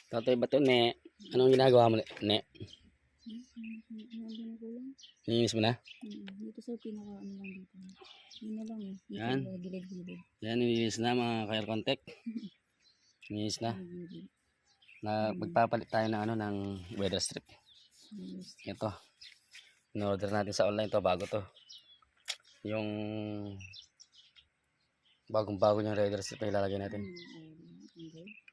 Tatay Bato, ne. Anong ginagawa mo, ne? Nilinis mo na? Dito sa pinaka ano lang dito. Yun na lang eh. Dito Yan. gilid-gilid. Yan, nilinis na mga ka-air contact. Nilinis na. Magpapalit tayo ng ano, ng weather strip. Ito. In-order natin sa online to, bago to. Yung bagong-bago yung weather strip na ilalagay natin.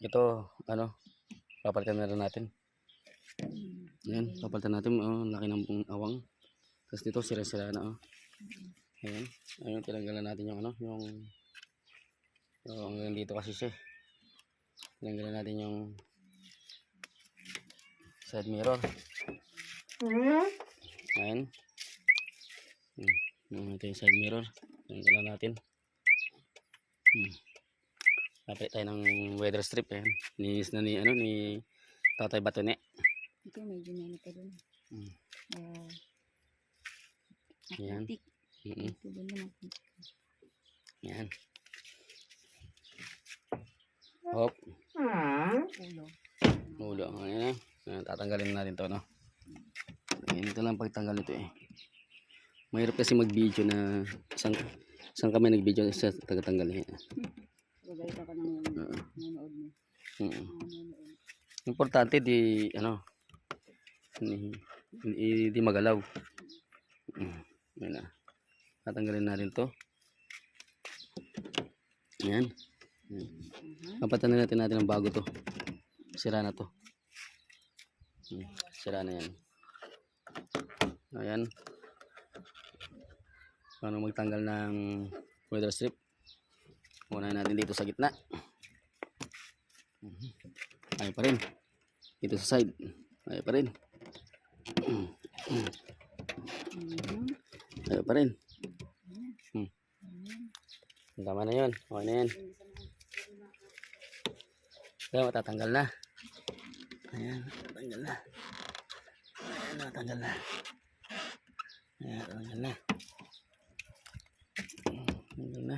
Ito, ano, papalitan na rin natin. Ayan, papalitan natin. Oh, laki ng awang. Tapos dito, sira-sira na. Oh. Ayan. Ayun, tinanggalan natin yung ano, yung hanggang dito kasi siya. Tinanggalan natin yung side mirror. Ayan. Ito yung side mirror. Tinanggalan natin. Papalit tayo ng weather strip. Ayan. Ninis na ni, ano, ni Tatay Batone. Ito medyo nano pa dun. Ayan. Ito dun naman. Ayan. Hop. Ulo. Ayan. Ayan. Tatanggalin natin to, no? Ayan, ito lang pagtanggal nito eh. Mahirap kasi mag-video na saan kami nag-video sa tagatanggal eh. Gagalita ka ng nanonood mo. Importante di ano di magalaw. Ayan na. Tatanggalin natin to. Ayan. Papatanin natin ang bago to. Sira na to. Sira na yan. Ayan. Paano magtanggal ng weather strip? Unahin natin dito sa gitna. Ayaw pa rin. Dito sa side. Ayaw pa rin. Ayaw pa rin. Tama na yun. Okay na yan. Kaya matatanggal na. Ayan. Matatanggal na. Ayan. Matatanggal na. Ayan. Matatanggal na. Matatanggal na.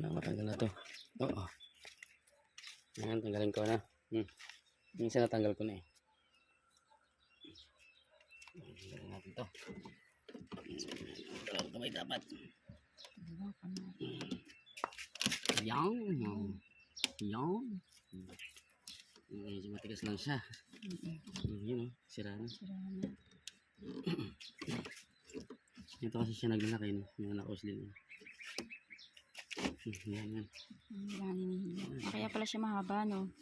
Matanggal na to. Oo. Ayan, tanggalin ko na. Minsan natanggal ko na eh. Tanggalin natin to. Dalawang kamay dapat. Yan. Yan. Medyo matigas lang siya. Yun o, sira na. Ito kasi siya naglalaki. Mga nakausli. Yan. Kaya pala siya mahaba, no?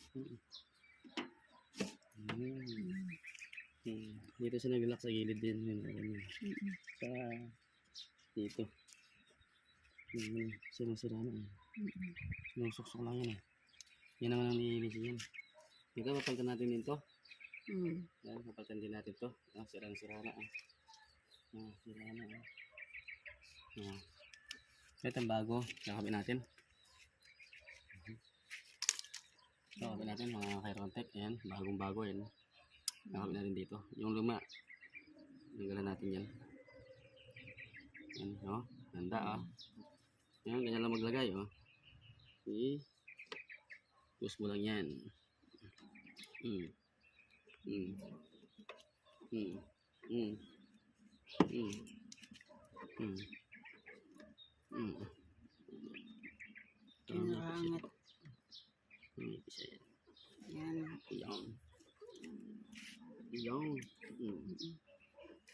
Dito siya naglalak sa gilid din. Sa dito. Sira-sira na eh. Suksok lang yan eh. Yan naman ang nilinis yan. Dito papalitan natin din to. Yan, papalitan din natin to. Sira-sira na eh. Sira na eh. Ito ang bago. Nakabit natin. Nakabit natin mga ka-air contact. Ayan, bagong-bago yan. Nakabit natin dito. Yung luma. Nagalan natin yan. Ayan, o. Ganda, o. Ayan, ganyan lang maglagay, o. Push mo lang yan. Kinangat.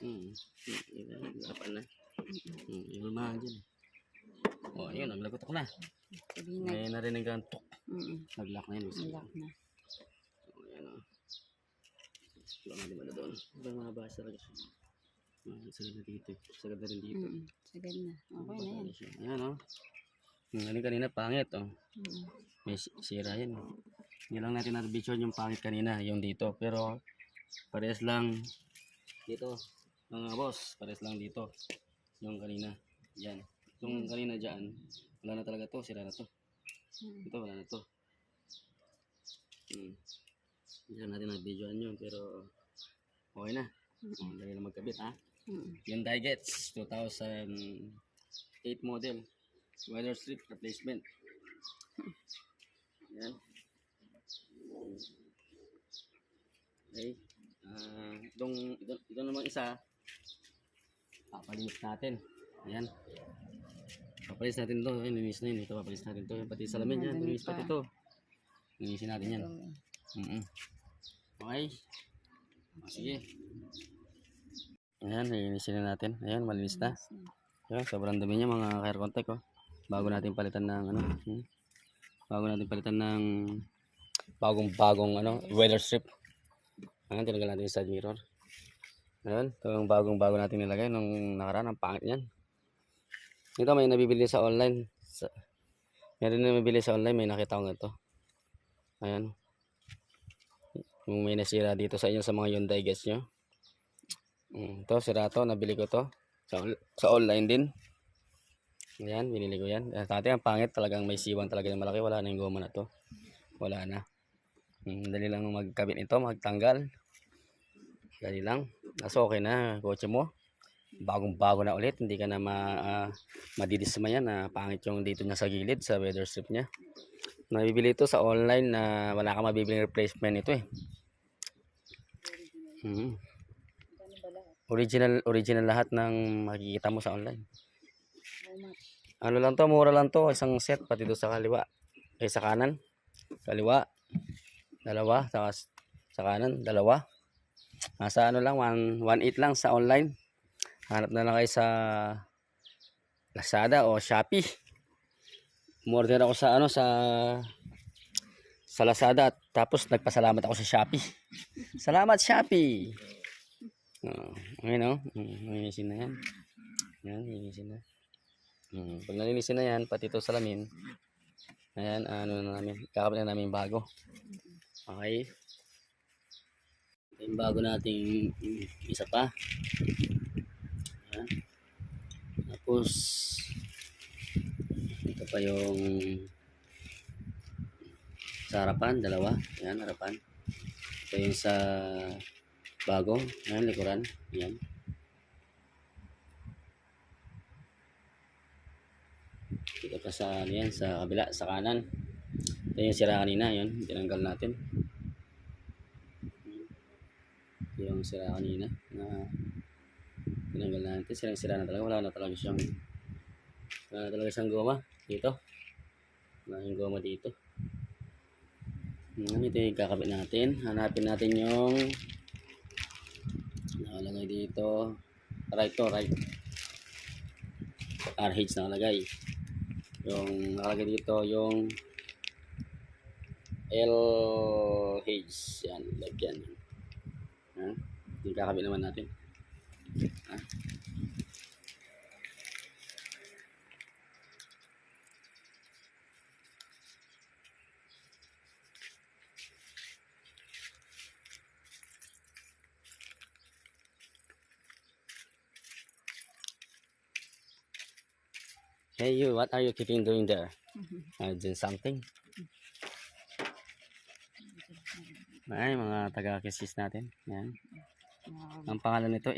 Yan. Dapat na. Yung lumahan dyan. O, ayun, naglagot ako na. May narinig ang tok. Naglock na yun. Naglock na. O, ayan o. Wala nga naman na doon. Wala mga basa talaga siya. Sagad na dito. Sagad na rin dito. Sagad na. Okay na yan. Ayan o. Ngayon kanina pangit o. May sira yan. Hindi lang natin na-vision yung pangit kanina. Yung dito. Pero parehas lang dito. Mga boss. Parehas lang dito. Yung kanina. Yan. Yung kanina dyan. Wala na talaga to. Sira na to. Ito wala na to. Hindi lang natin nag-videoan yun, pero okay na. Dali lang magkabit, ha? Hyundai Getz 2008 model. Weather strip replacement. Yan. Okay. Ito namang isa, papalinis natin. Ayan. Papalis natin to. Ayan, linis na yun. Ito, papalis natin to. Pati salamin yan. Linis pati to. Linisin natin yan. Okay. Sige. Ayan, linisin na natin. Ayan, malinis na. Ayan, sobrang dami niya mga Care Contact, oh. Bago natin palitan ng ano. Bago natin palitan ng bagong weather strip. Ayan, tinanggal natin yung side mirror. Ayan, ito yung bago natin nilagay nung nakaraan. Ang pangit niyan. Ito may nabibili sa online. Meron na nabibili sa online, may nakita ko ito. Ayan. Kung may nasira dito sa inyo sa mga Hyundai Getz nyo. Ito, sira to. Nabili ko to. Sa online din. Ayan, binili ko yan. Dati ang pangit, talagang may siwang talaga yung malaki. Wala na yung goma na to. Wala na. Dali lang magkabit nito, magtanggal. Dali lang. Kaso okay na, kotse mo. Bagong-bago na ulit. Hindi ka na madidismaya na pangit yung dito niya sa gilid, sa weather strip niya. Nabibili ito sa online na wala ka mabibiling replacement ito eh. Original lahat ng makikita mo sa online. Ano lang to, mura lang to, isang set pati doon sa kaliwa. Sa kanan, kaliwa, dalawa, sa kanan, dalawa. Nasa ano lang, 1.8 lang sa online. Hanap na lang kayo sa Lazada o Shopee. Umorder ako sa sa Lazada, tapos nagpasalamat ako sa Shopee. Salamat Shopee. Ayun, linisin na yan. Yan, linisin na. Pag nalinisin na yan, pati ito salamin. Ayan, kakabit na namin bago. Okay. Yung bago nating isa pa. Ayan. Tapos ito pa yung sa harapan, dalawa. Ayan, harapan. Ito yung sa bago. Ayan, likuran. Ayan. Ito pa sa yan, sa kabila, sa kanan. Ito yung sira kanina, yun. Tinanggal natin. Yung sira kanina na tinanggal natin, sira na talaga, wala na talaga siyang goma dito, wala yung goma dito. Ito yung kakabit natin. Hanapin natin yung nakalagay dito, right RH nakalagay, yung nakalagay dito yung LH, yan, lagyan. Yung kakabit naman natin. Hey you, what are you keeping doing there? Doing something? Ay, mga taga-kisis natin. Yan. Ang pangalan nito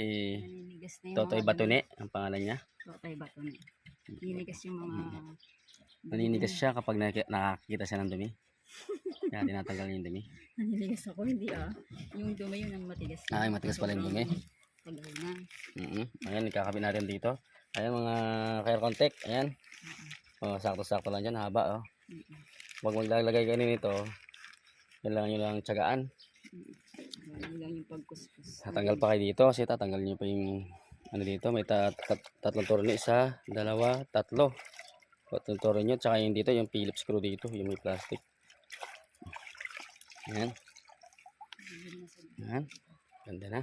Totoy Batune, ang pangalan niya. Totoy Batune. Ninigas yung mga... Naninigas siya kapag nakakita siya ng dumi. Kaya tinatanggal niya yung dumi. Naninigas ako, hindi yung dumi yun ang matigas. Yung matigas pala yung dumi. Tagal na. Ayan, ikakabit natin dito. Ayan mga Care Contact. Ayan. Sakto-sakto lang dyan, haba. Huwag maglalagay kayo nito. Kailangan nyo lang tiyagaan. Yun lang yung pagkuskus. Tatanggal pa kayo dito kasi tatanggal nyo pa yung dito. May tatlong tornilyo. 1, 2, 3. Tatlong tornilyo. Tsaka yung dito, yung Phillips screw dito. Yung may plastic. Ayan. Ayan. Ganda na.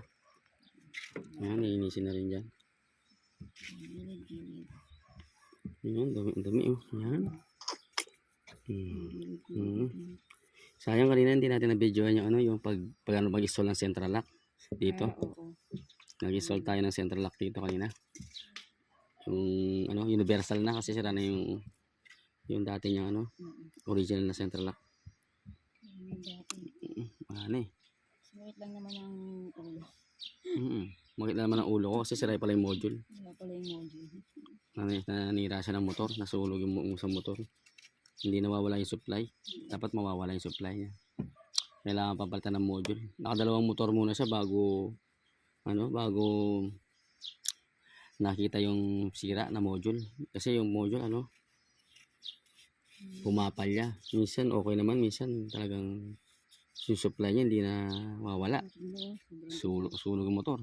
Ayan, linisin na rin dyan. Ayan, dumi. Ayan. Sayang kanina hindi natin na-videoan yung pag mag-install ng central lock dito. Nag-install tayo ng central lock dito kanina. Yung universal na kasi sira na yung dati niyang original na central lock. Ano eh. Sulit lang naman ang ulo. Makita naman ang ulo ko kasi sira pala yung module. Wala pala yung module. Nanira siya ng motor, nasulog yung sa motor. Hindi nawawala yung supply. Dapat mawawala yung supply niya. Kailangan papalitan ng module. Nakadalawang motor muna siya bago nakita yung sira na module. Kasi yung module pumapalya. Minsan okay naman, minsan talagang yung supply niya hindi na mawawala. Sulog yung motor.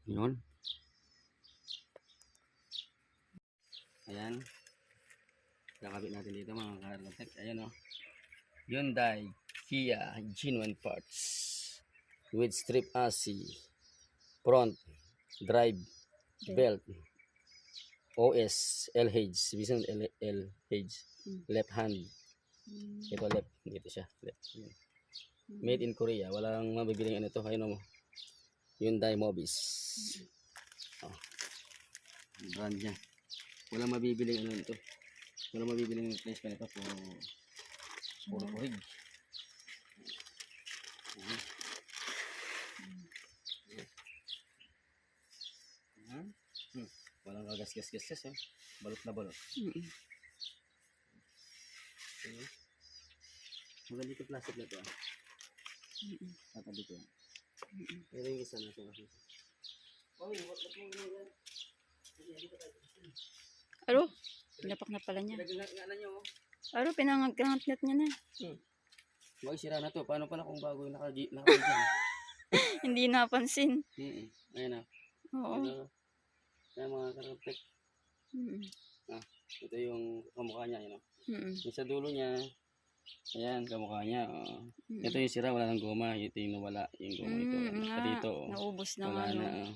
Yun. Ayan. Kakabit natin dito mga ka-architect. Ayan o. Hyundai Kia genuine parts with strip AC, front, drive, belt, OS, LH, vision LH, left hand. Ito left, dito siya. Left. Made in Korea. Walang mabibiling ano ito. Ayun o. Hyundai Mobis. Oh. Brand niya. Walang mabibiling ano ito. Walang mabibiling replacement ito. Puro kurig. Walang kagas-gas-gas eh. Balot na balot. Maganda ito plastic na ito ah. Tatabi ko yan. Pero yung isa na ito kasi. Aro, pinapak na pala niya. Pinagangana nyo. Aro, pinangagangat niya na. Wag sira na to. Paano pala kung bago yung naka-dyan? Hindi napansin. Ayan na. Oo. Kaya mga karaptek. Ito yung kamukha niya. Yun, yung sa dulo niya. Ayan, kamukha niya. Ito yung sira, wala ng goma. Ito yung nawala. Yung goma ito. At dito. Naubos na wala nga. na.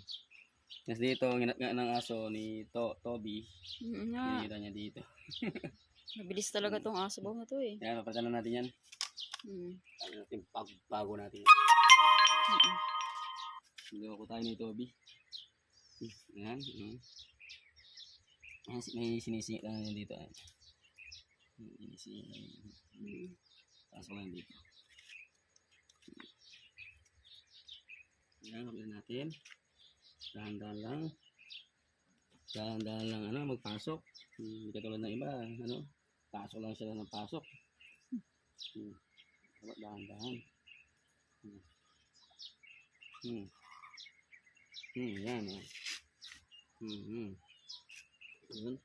Tapos dito, nginat ng aso ni Toby. Hinira niya dito. Mabilis talaga tong aso ba na to eh. Kaya papalitan na natin yan. Ano natin, bago natin. Gawa ko tayo ni Toby. Ayan. May sinisingit lang yan dito. Pasok lang dito. Ayan, kapila natin. Dahan-dahan lang. Dahan-dahan lang magpasok. Hindi katulad ng iba. Pasok lang sila ng pasok. Dahan-dahan. Yan. Yun.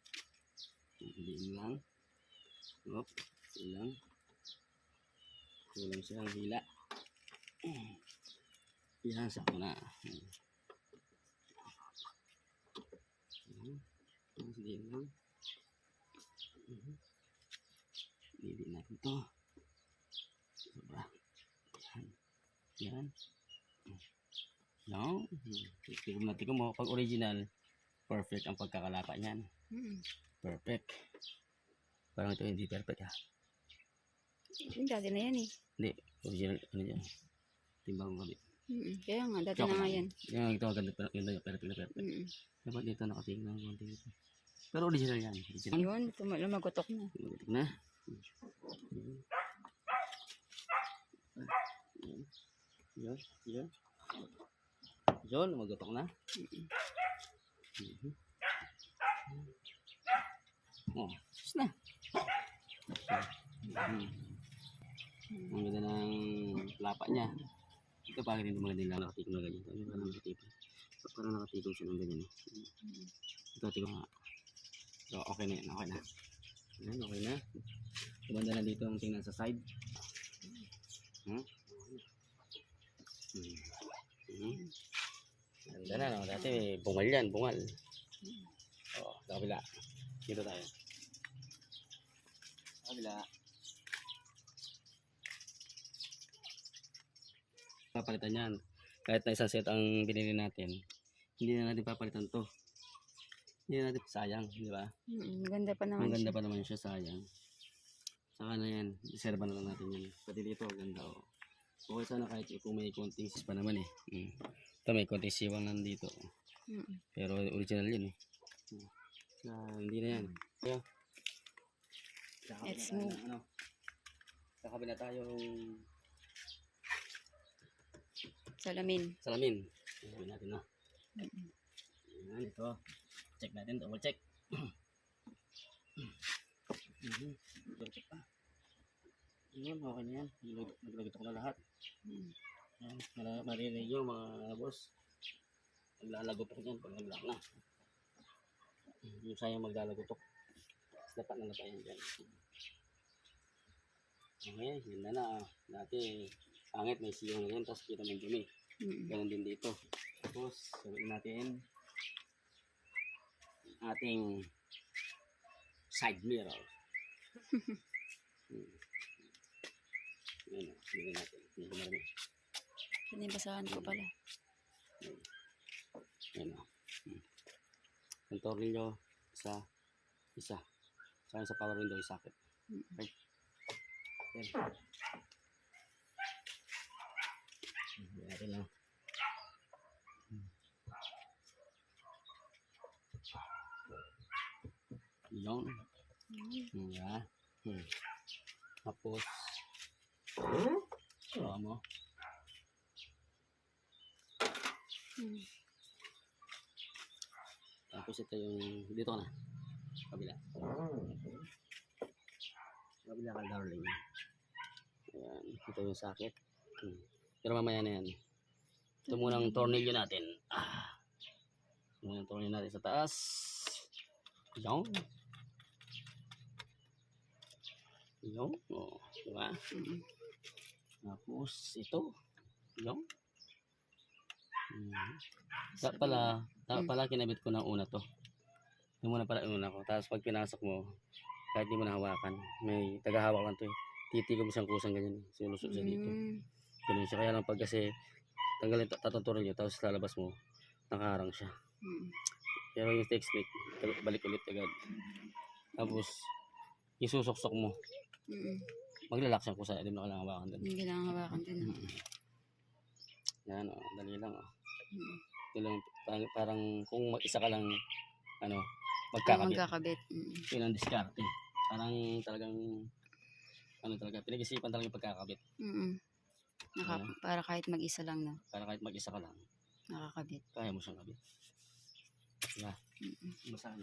Diin lang. Ilang. Kulang siya ang hila. Yan, sakto na. Diin lang. Diin natin ito. Sobra. Yan. No? Titigom natin kung pag original, perfect ang pagkakalapa niyan. Perfect. Parang ito hindi perfect ha. Yung dati na yan eh. Hindi. Original. Ano dyan? Timbang kabit. Kaya nga, dati na nga yan. Yan, ito maganda. Perfect. Dapat dito nakatingin ng konti dito. Pero original yan. Original. Yun, lumagotok na. Lumagotok na. Yan. Yun, lumagotok na. Oh, sus na. Ang ganda ng lapa niya. Ito bakit hindi maganda yung nakatikong na ganyan. Parang nakatikong siya ng ganyan. Ito, tingnan nga. So, okay na yan. Okay na. Ayan, okay na. Kumanda na dito ang tingnan sa side. Ganda na, no? Dati may bungal yan, bungal. O, sa kabila. Dito tayo. Sa kabila. Papalitan yan. Kahit na isang set ang binili natin, hindi na natin papalitan to. Hindi na natin sayang, di ba? Maganda pa naman. Maganda pa naman siya, sayang. Saka na yan, iserba na lang natin yan. Pati dito, ganda o. Okay sana kahit kung may konting sis pa naman eh. Ito may konting siwang nandito. Pero original yun eh. Hindi na yan. Kaya, let's move. Kakabi na tayong Salamin. salamin. Kakabi natin na. Mm. Ayan, ito. Check natin, double check. Double check pa. Yun, okay na yan. Naglagay ko na lahat. Mm. Ayan, marinig nyo mga boss. Maglalagotok yan pag naglaan na. Yung sayang maglalagotok. Dapat na pa yan dyan. Okay, yun na na. Dati, pangit may siyo na yan. Tapos kita may dumi. Ganun din dito. Tapos, sabihin natin ating side mirror. Yan o, sabihin natin. Hindi marami. Pinibasahan ko pala. Yan o. Ang tornilyo sa isa. Saka sa power window socket. Okay. Yan. Yan natin lang. Yun. Yan. Tapos, mo. Tapos ito yung, dito ka na. Kabila. Kabila ka, darling. Ayan. Ito yung socket. Pero mamaya na yan. Ito muna ang tornilyo natin. Ito muna ang tornilyo natin sa taas. Yung. Yung. O, diba? Tapos ito. Yung. Dapat pala kinabit ko ng una to. Yung muna pala una ko. Tapos pag pinasok mo, kahit di mo nahawakan, may tagahawak lang to eh. Titigo mo siyang kusang ganyan. Sinulusot siya dito. Ganun siya. Kaya lang pag kasi tanggalin tatanturin nyo, tapos lalabas mo, nakaharang siya. Pero yung technique, balik ulit agad. Tapos, isusuksok mo. Maglalak siyang kusa. Hindi mo na kailangan hawakan din. Hindi kailangan hawakan din. Yan o, dali lang o. Ito lang, parang kung mag-isa ka lang, magkakabit. Magkakabit. Yun ang diskarte. Parang talagang, talaga, pinag-isipan talaga yung pagkakabit. Para kahit mag-isa lang, no? Para kahit mag-isa ka lang, Nakakabit. kaya mo siyang kabit. Diba? Basahan.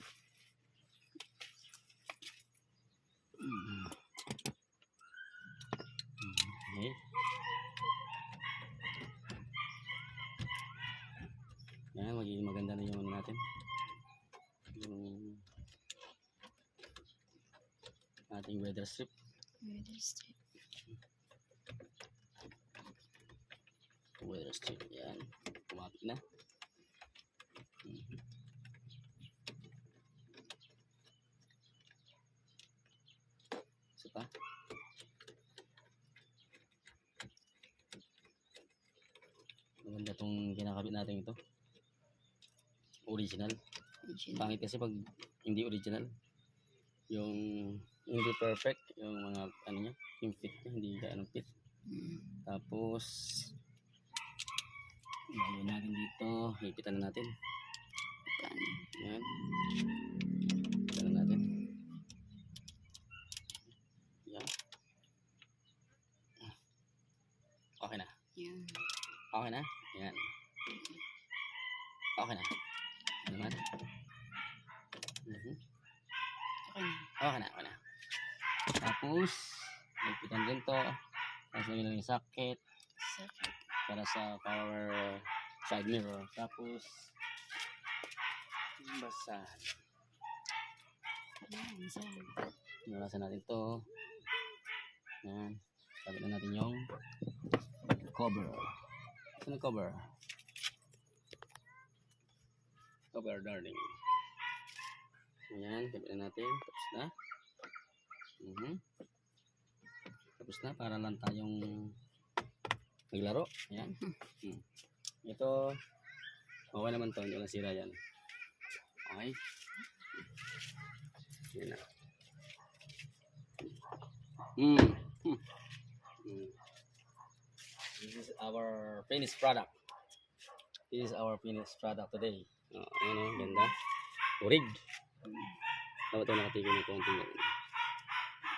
Okay. Yan, magiging maganda na yung natin. Yung ating weather strip. Weather strip. Yan. Kumapit na. Isa pa. Maganda itong kinakabit natin ito. Original. Pangit kasi pag hindi original. Yung hindi perfect. Yung mga niya. Yung fit niya. Hindi ka anong fit. Tapos gawin natin dito. Hipitan na natin. Yan. Hipitan na natin. Yan. Okay na. Okay na? Yan. Okay na. Ano naman? Okay na. Tapos, hipitan din to. Tapos lagyan lang yung socket. Para sa power side mirror. Tapos, basahan. Nalasan natin to. Yan. Sabit na natin yung cover. Saan yung cover? Cover, darling. Ayan, sabit na natin. Tapos na. Tapos na, para lang tayong naglaro. Ayan. Ito, okay naman to. Hindi lang sira yan. Okay. Yan na. This is our finished product. This is our finished product today. Ayan o, ganda. Urig. Dapat ito nakatigil ng konti yan.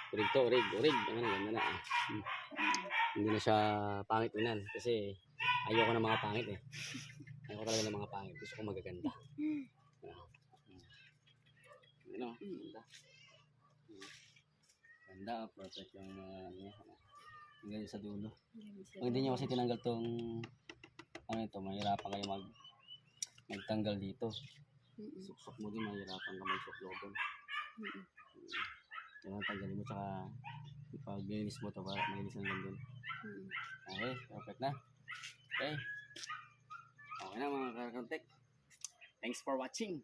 Urig to, urig. Ano, ganda na. Hindi na siya pangit tingnan kasi ayoko ng mga pangit eh. Ayoko talaga ng mga pangit. Gusto ko magaganda. Ano, ganda. Ganda, perfect yung niya. Hanggang sa dulo. Pag hindi nyo kasi tinanggal tong ano ito, mahirapan kayo magtanggal dito. Suksok mo din, mahirapan ka magsuklok doon. Kaya tanggalin mo, tsaka pag linis mo ito, para malinis ang doon. Okay, perfect na. Okay. Okay na mga kakontek. Thanks for watching.